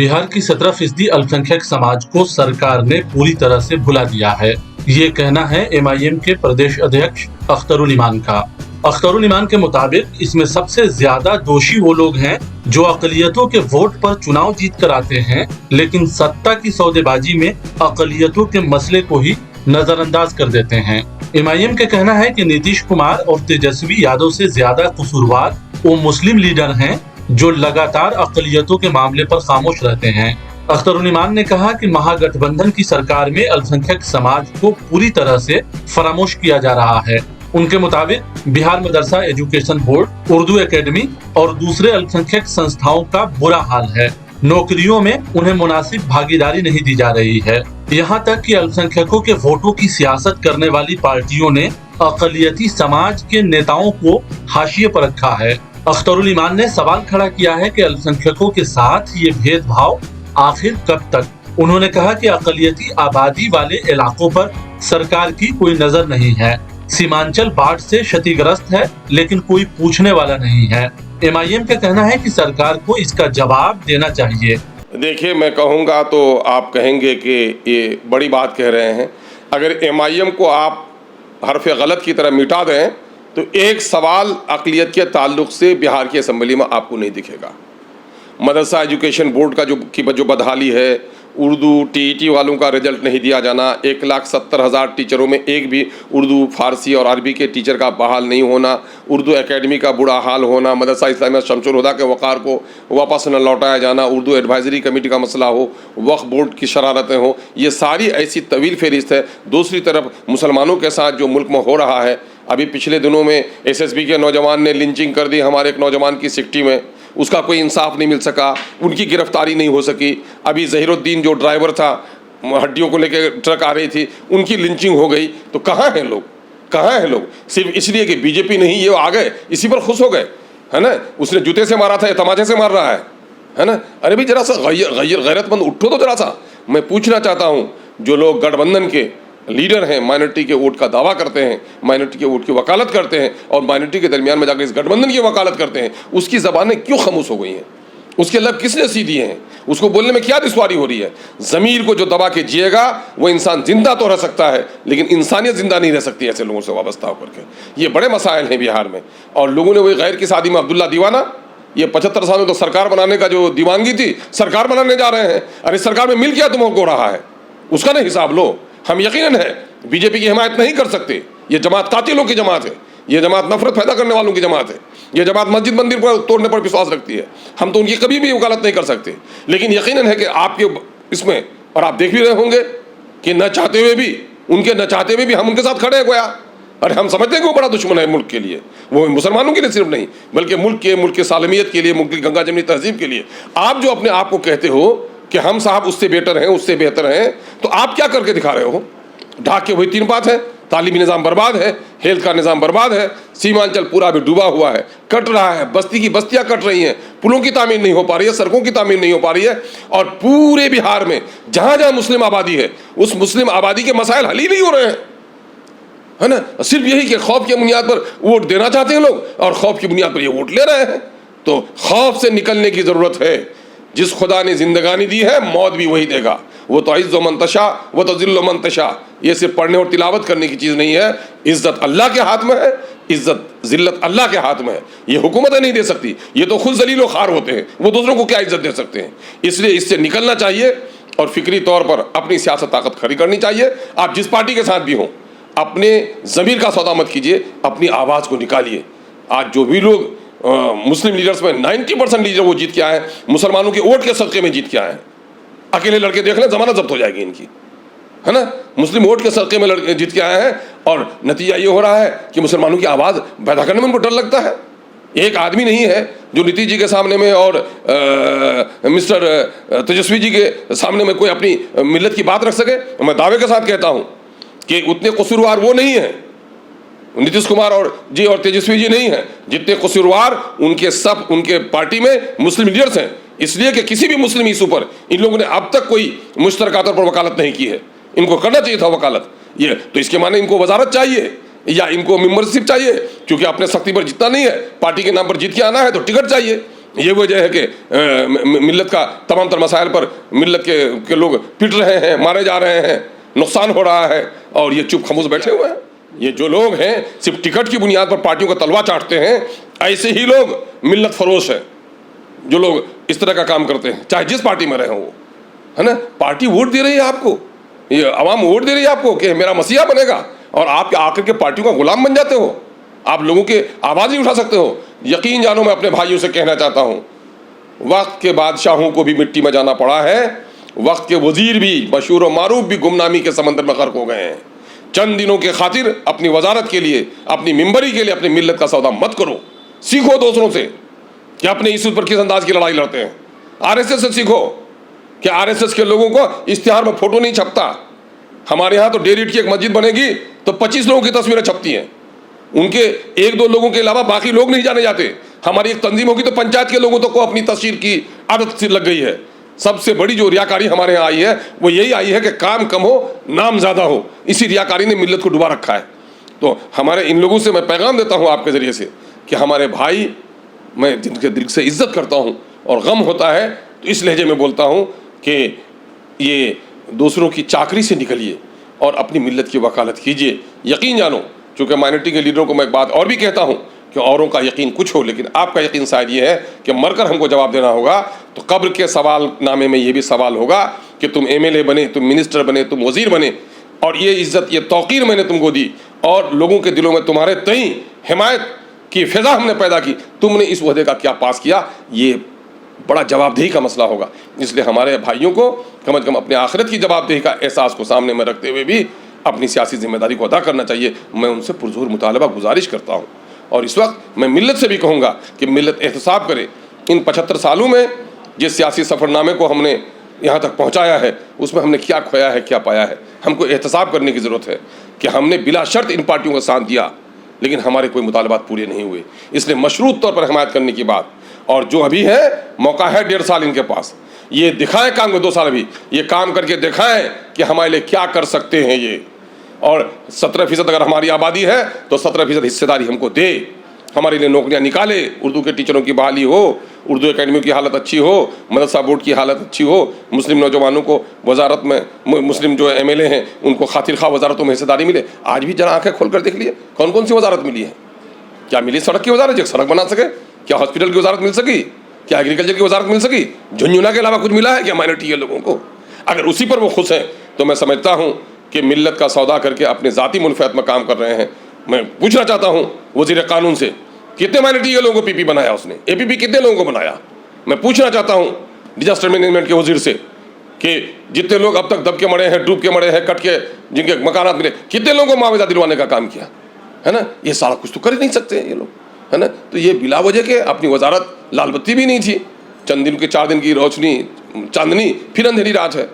बिहार की 17% अल्पसंख्यक समाज को सरकार ने पूरी तरह से भुला दिया है। ये कहना है एमआईएम के प्रदेश अध्यक्ष अख्तरुल ईमान का। अख्तरुल ईमान के मुताबिक इसमें सबसे ज्यादा दोषी वो लोग हैं जो अकलियतों के वोट पर चुनाव जीत कर आते हैं, लेकिन सत्ता की सौदेबाजी में अकलियतों के मसले को ही नजरअंदाज कर देते हैं। एमआईएम का कहना है कि नीतीश कुमार और तेजस्वी यादव से ज्यादा कसूरवार वो मुस्लिम लीडर हैं जो लगातार अकलियतों के मामले पर खामोश रहते हैं। अख्तरुल ईमान ने कहा कि महागठबंधन की सरकार में अल्पसंख्यक समाज को पूरी तरह से फरामोश किया जा रहा है। उनके मुताबिक बिहार मदरसा एजुकेशन बोर्ड, उर्दू एकेडमी और दूसरे अल्पसंख्यक संस्थाओं का बुरा हाल है। नौकरियों में उन्हें मुनासिब भागीदारी नहीं दी जा रही है। यहाँ तक कि अल्पसंख्यकों के वोटों की सियासत करने वाली पार्टियों ने अकलियती समाज के नेताओं को हाशिए पर रखा है। अख्तरुल ईमान ने सवाल खड़ा किया है कि अल्पसंख्यकों के साथ ये भेदभाव आखिर कब तक। उन्होंने कहा कि अकलियती आबादी वाले इलाकों पर सरकार की कोई नजर नहीं है। सीमांचल बाढ़ से क्षतिग्रस्त है, लेकिन कोई पूछने वाला नहीं है। एमआईएम का कहना है कि सरकार को इसका जवाब देना चाहिए। देखिए, मैं कहूँगा तो आप कहेंगे कि ये बड़ी बात कह रहे हैं। अगर एमआईएम को आप हरफ गलत की तरह मिटा दें तो एक सवाल अक़लियत के ताल्लुक़ से बिहार की असम्बली में आपको नहीं दिखेगा। मदरसा एजुकेशन बोर्ड का जो बदहाली है, उर्दू टीईटी वालों का रिजल्ट नहीं दिया जाना, 1,70,000 टीचरों में एक भी उर्दू, फारसी और अरबी के टीचर का बहाल नहीं होना, उर्दू एकेडमी का बुरा हाल होना, मदरसा इस्लामिया शमसुल हुदा के वक़ार को वापस न लौटाया जाना, उर्दू एडवाइज़री कमेटी का मसला हो, वक्फ बोर्ड की शरारतें हो, ये सारी ऐसी तवील फहरिस्त है। दूसरी तरफ मुसलमानों के साथ जो मुल्क में हो रहा है, अभी पिछले दिनों में एसएसबी के नौजवान ने लिंचिंग कर दी हमारे एक नौजवान की सिक्टी में, उसका कोई इंसाफ नहीं मिल सका, उनकी गिरफ्तारी नहीं हो सकी। अभी ज़हीरुद्दीन जो ड्राइवर था, हड्डियों को लेकर ट्रक आ रही थी, उनकी लिंचिंग हो गई। तो कहाँ हैं लोग, कहाँ हैं लोग? सिर्फ इसलिए कि बीजेपी नहीं, ये आ गए, इसी पर खुश हो गए, है ना। उसने जूते से मारा था, ये तमाचे से मार रहा है ना। अरे भाई, जरा सा गैरतमंद उठो तो जरा सा। मैं पूछना चाहता हूँ, जो लोग गठबंधन के लीडर हैं, माइनॉरिटी के वोट का दावा करते हैं, माइनॉरिटी के वोट की वकालत करते हैं और माइनॉरिटी के दरमियान में जाकर इस गठबंधन की वकालत करते हैं, उसकी ज़बानें क्यों खामोश हो गई हैं? उसके लब किसने सी दिए हैं? उसको बोलने में क्या दुश्वारी हो रही है? ज़मीर को जो दबा के जिएगा वो इंसान जिंदा तो रह सकता है, लेकिन इंसानियत जिंदा नहीं रह सकती ऐसे लोगों से वाबस्ता होकर के। ये बड़े मसाइल हैं बिहार में। और लोगों ने वही गैर की शादी में अब्दुल्ला दीवाना, ये 75 सालों तो सरकार बनाने का जो दीवानगी थी, सरकार बनाने जा रहे हैं। अरे सरकार में मिल क्या तुमको रहा है, उसका नहीं हिसाब लो। हम यकीनन है बीजेपी की हिमायत नहीं कर सकते। ये जमात कातिलों की जमात है, ये जमात नफरत पैदा करने वालों की जमात है, ये जमात मस्जिद मंदिर पर तोड़ने पर विश्वास रखती है। हम तो उनकी कभी भी वकालत नहीं कर सकते, लेकिन यकीनन है कि आपके इसमें, और आप देख भी रहे होंगे कि न चाहते हुए भी, उनके न चाहते हुए भी हम उनके साथ खड़े हैं गोया। अरे हम समझते हैं कि वो बड़ा दुश्मन है मुल्क के लिए, वो मुसलमानों के लिए सिर्फ नहीं बल्कि मुल्क के सालमियत के लिए, मुल्क की गंगा जमनी तहजीब के लिए। आप जो अपने आप को कहते हो कि हम साहब उससे बेटर हैं, उससे बेहतर हैं, तो आप क्या करके दिखा रहे हो? ढाक के वही 3 बात है। तालीमी निज़ाम बर्बाद है, हेल्थ का निज़ाम बर्बाद है, सीमांचल पूरा भी डूबा हुआ है, कट रहा है, बस्ती की बस्तियां कट रही हैं, पुलों की तामीर नहीं हो पा रही है, सड़कों की तामीर नहीं हो पा रही है। और पूरे बिहार में जहाँ जहाँ मुस्लिम आबादी है, उस मुस्लिम आबादी के मसाइल हल ही नहीं हो रहे हैं, है ना। सिर्फ यही कि खौफ की बुनियाद पर वोट देना चाहते हैं लोग और खौफ की बुनियाद पर ये वोट ले रहे हैं। तो खौफ से निकलने की ज़रूरत है। जिस खुदा ने जिंदगानी दी है, मौत भी वही देगा। वो तो इज़्ज़ो मंतशा वो तो ज़िल्लो मंतशा। ये सिर्फ पढ़ने और तिलावत करने की चीज़ नहीं है। इज़्ज़त अल्लाह के हाथ में है, इज़्ज़त ज़िल्लत अल्लाह के हाथ में है। ये हुकूमतें नहीं दे सकती, ये तो खुद जलील व खार होते हैं, वो दूसरों को क्या इज्जत दे सकते हैं। इसलिए इससे निकलना चाहिए और फिक्री तौर पर अपनी सियासत ताकत खड़ी करनी चाहिए। आप जिस पार्टी के साथ भी हों, अपने ज़मीर का सौदा मत कीजिए, अपनी आवाज़ को निकालिए। आज जो भी लोग मुस्लिम लीडर्स में 90% लीडर वो जीत के आए हैं, मुसलमानों के वोट के सदक़े में जीत के आए हैं। अकेले लड़के देख लें, ज़मानत जब्त हो जाएगी इनकी, है ना। मुस्लिम वोट के सदक़े में जीत के आए हैं और नतीजा ये हो रहा है कि मुसलमानों की आवाज़ पैदा करने में उनको डर लगता है। एक आदमी नहीं है जो नीतीश जी के सामने में और मिस्टर तेजस्वी जी के सामने में कोई अपनी मिल्लत की बात रख सके। मैं दावे के साथ कहता हूँ कि उतने कसूरवार वो नहीं है, नीतीश कुमार और तेजस्वी जी नहीं हैं, जितने कसूरवार उनके पार्टी में मुस्लिम लीडर्स हैं। इसलिए कि किसी भी मुस्लिम इशू पर इन लोगों ने अब तक कोई मुश्तरका तौर पर वकालत नहीं की है। इनको करना चाहिए था वकालत, ये तो इसके माने इनको वजारत चाहिए या इनको मेंबरशिप चाहिए, क्योंकि अपने सख्ती पर जितना नहीं है, पार्टी के नाम पर जीत के आना है तो टिकट चाहिए। ये वजह है कि मिल्लत का तमाम तर मसाइल पर मिल्लत के लोग पिट रहे हैं, मारे जा रहे हैं, नुकसान हो रहा है, और ये चुप खामोश बैठे हुए हैं। ये जो लोग हैं सिर्फ टिकट की बुनियाद पर पार्टियों का तलवा चाटते हैं, ऐसे ही लोग मिल्लत फरोश है जो लोग इस तरह का काम करते हैं, चाहे जिस पार्टी में रहे हो वो, है ना। पार्टी वोट दे रही है आपको, ये आवाम वोट दे रही है आपको कि मेरा मसीहा बनेगा, और आप आकर के पार्टियों का गुलाम बन जाते हो। आप लोगों के आवाज़ नहीं उठा सकते हो। यकीन जानो, मैं अपने भाइयों से कहना चाहता हूँ, वक्त के बादशाहों को भी मिट्टी में जाना पड़ा है, वक्त के वजीर भी, मशहूर व मारूफ भी गुमनामी के समंदर में गर्क हो गए हैं। चंद दिनों के खातिर अपनी वजारत के लिए, अपनी मिंबरी के लिए अपनी मिल्लत का सौदा मत करो। सीखो दूसरों से कि अपने इसूल पर किस अंदाज की लड़ाई लड़ते हैं। आरएसएस से सीखो कि आरएसएस के लोगों को इश्तिहार में फोटो नहीं छपता। हमारे यहाँ तो डेढ़ की एक मस्जिद बनेगी तो 25 लोगों की तस्वीरें छपती हैं, उनके 1-2 लोगों के अलावा बाकी लोग नहीं जाने जाते। हमारी एक तंजीम होगी तो पंचायत के लोगों को अपनी तस्वीर की आदत सी लग गई है। सबसे बड़ी जो रियाकारी हमारे यहाँ आई है वो यही आई है कि काम कम हो, नाम ज़्यादा हो। इसी रियाकारी ने मिल्लत को डुबा रखा है। तो हमारे इन लोगों से मैं पैगाम देता हूँ आपके ज़रिए से कि हमारे भाई, मैं जिनके दिल से इज्जत करता हूँ और गम होता है तो इस लहजे में बोलता हूँ कि ये दूसरों की चाकरी से निकलिए और अपनी मिल्लत की वकालत कीजिए। यकीन जानो, चूँकि माइनॉरिटी के लीडरों को मैं एक बात और भी कहता हूँ कि औरों का यकीन कुछ हो, लेकिन आपका यकीन शायद ये है कि मरकर हमको जवाब देना होगा, तो कब्र के सवाल नामे में ये भी सवाल होगा कि तुम एमएलए बने, तुम मिनिस्टर बने, तुम वजीर बने, और ये इज्जत, ये तौकीर मैंने तुमको दी, और लोगों के दिलों में तुम्हारे तई हिमायत की फिजा हमने पैदा की, तुमने इस वहदे का क्या पास किया? ये बड़ा जवाबदेही का मसला होगा। इसलिए हमारे भाइयों को कम से कम अपने आखिरत की जवाबदेही का एहसास को सामने में रखते हुए भी अपनी सियासी जिम्मेदारी को अदा करना चाहिए। मैं उनसे पुरजोर मुतालबा गुजारिश करता हूँ, और इस वक्त मैं मिल्लत से भी कहूँगा कि मिल्लत एहतसाब करे। इन 75 सालों में जिस सियासी सफ़रनामे को हमने यहाँ तक पहुँचाया है, उसमें हमने क्या खोया है, क्या पाया है। हमको एहतसाब करने की ज़रूरत है कि हमने बिला शर्त इन पार्टियों का साथ दिया, लेकिन हमारे कोई मुतालबात पूरे नहीं हुए। इसलिए मशरूत तौर पर हमायत करने की बात, और जो अभी है मौका है 1.5 साल इनके पास, ये दिखाएं काम में 2 साल अभी ये काम करके दिखाएं कि हमारे लिए क्या कर सकते हैं ये। और 17% अगर हमारी आबादी है तो 17% हिस्सेदारी हमको दे, हमारे लिए नौकरियां निकाले, उर्दू के टीचरों की बहाली हो, उर्दू एकेडमियों की हालत अच्छी हो, मदरसा बोर्ड की हालत अच्छी हो, मुस्लिम नौजवानों को वजारत में, मुस्लिम जो एमएलए हैं उनको खातिर खा वजारतों में हिस्सेदारी मिले। आज भी जरा आंखें खोल कर देख लिए कौन कौन सी वजारत मिली है। क्या मिली? सड़क की वजारत, जो सड़क बना सके। क्या हॉस्पिटल की वजारत मिल सकी? क्या एग्रीकल्चर की वजारत मिल सकी? झुंझुना के अलावा कुछ मिला है क्या माइनॉरिटी के लोगों को? अगर उसी पर वो खुश हैं तो मैं समझता हूँ कि मिल्लत का सौदा करके अपने ज़ाती मुनफ़ात में काम कर रहे हैं। मैं पूछना चाहता हूँ वज़ीर कानून से, कितने माइनॉरिटी के लोगों को पीपी बनाया उसने? एपीपी कितने लोगों को बनाया? मैं पूछना चाहता हूँ डिजास्टर मैनेजमेंट के वजीर से कि जितने लोग अब तक दब के मरे हैं, डूब के मरे हैं, कट के जिनके मकानात मिले, कितने लोगों को मुआवजा दिलवाने का काम किया है ना? ये सारा कुछ तो कर ही नहीं सकते ये लोग, है ना? तो ये बिला वजह के अपनी वजारत लाल बत्ती भी नहीं थी, चंद दिन के 4 दिन की रोशनी चांदनी, फिर अंधेरी रात है।